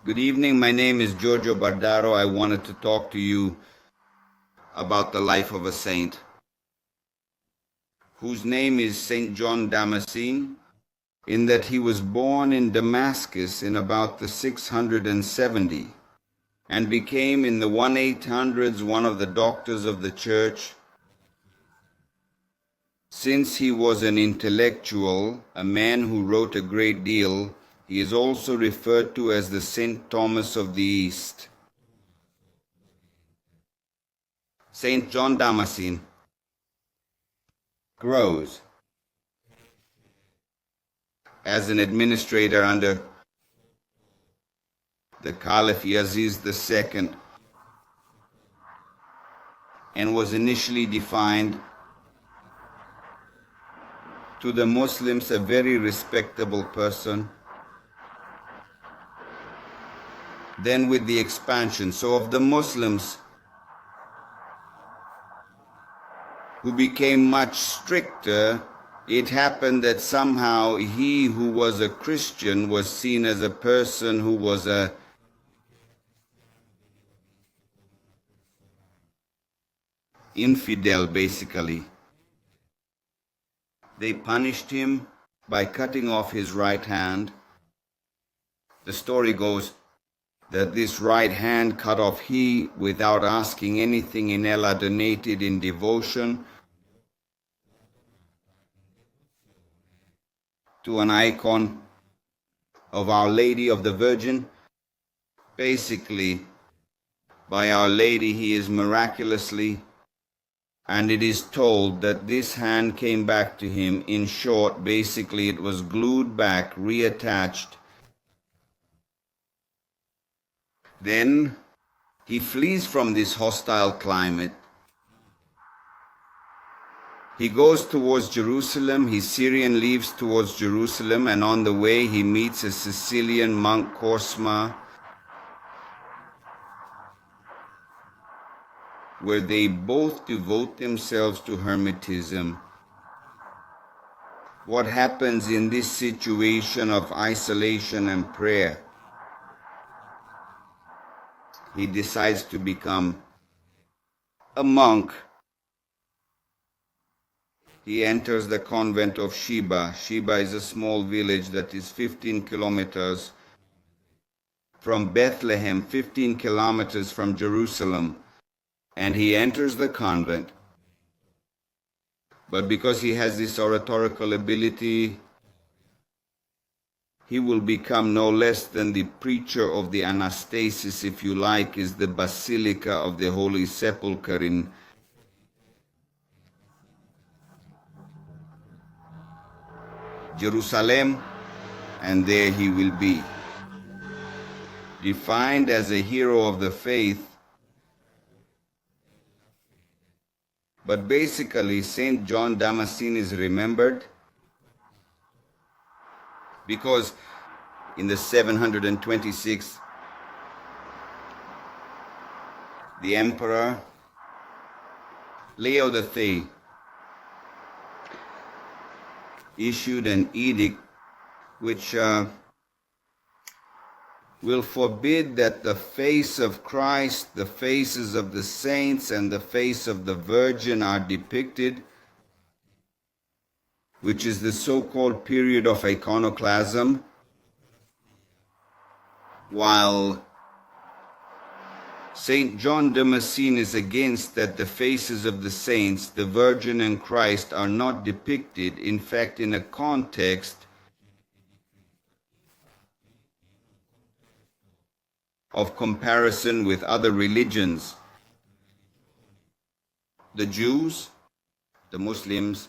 Good evening. My name is Giorgio Bardaro. I wanted to talk to you about the life of a saint whose name is Saint John Damascene, in that he was born in Damascus in about the 670 and became in the 1800s one of the doctors of the church. Since he was an intellectual, a man who wrote a great deal, he is also referred to as the Saint Thomas of the East. Saint John Damascene grows as an administrator under the Caliph Yazid II and was initially defined to the Muslims a very respectable person. Then with the expansion, so of the Muslims who became much stricter, it happened that somehow he who was a Christian was seen as a person who was a infidel, basically. They punished him by cutting off his right hand. The story goes that this right hand cut off he, without asking anything in Allah, donated in devotion to an icon of Our Lady of the Virgin. Basically, by Our Lady he is miraculously, and it is told that this hand came back to him. In short, basically it was glued back, reattached. Then he flees from this hostile climate. He goes towards Jerusalem. His Syrian leaves towards Jerusalem, and on the way he meets a Sicilian monk, Cosma, where they both devote themselves to hermetism. What happens in this situation of isolation and prayer? He decides to become a monk. He enters the convent of Sheba. Sheba is a small village that is 15 kilometers from Bethlehem, 15 kilometers from Jerusalem. And he enters the convent. But because he has this oratorical ability, he will become no less than the preacher of the Anastasis, if you like, is the Basilica of the Holy Sepulchre in Jerusalem, and there he will be. Defined as a hero of the faith, but basically Saint John Damascene is remembered because in the 726, the Emperor Leo III issued an edict which will forbid that the face of Christ, the faces of the saints, and the face of the Virgin are depicted, which is the so-called period of iconoclasm, while Saint John Damascene is against that the faces of the saints, the Virgin and Christ, are not depicted, in fact, in a context of comparison with other religions. The Jews, the Muslims,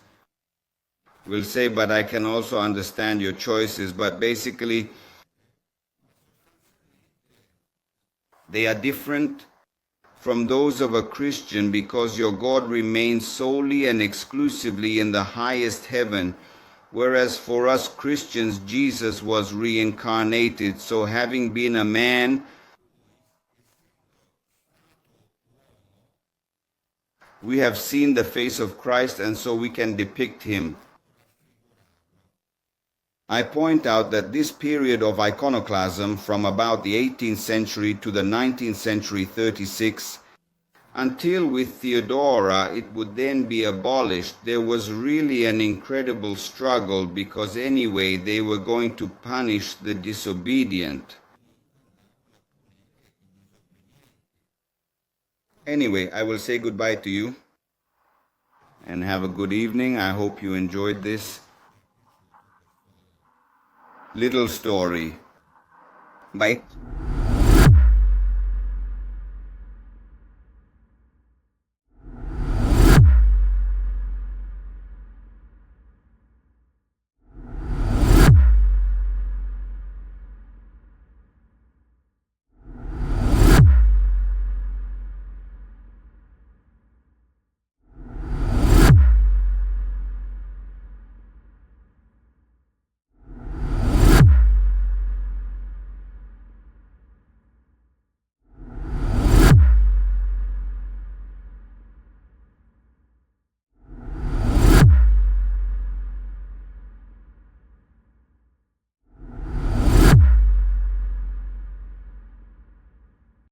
will say, but I can also understand your choices, but basically they are different from those of a Christian because your God remains solely and exclusively in the highest heaven, whereas for us Christians Jesus was reincarnated. So having been a man, we have seen the face of Christ, and so we can depict him. I point out that this period of iconoclasm from about the 18th century to the 19th century 36, until with Theodora it would then be abolished, there was really an incredible struggle, because anyway they were going to punish the disobedient. Anyway, I will say goodbye to you and have a good evening. I hope you enjoyed this little story. Bye.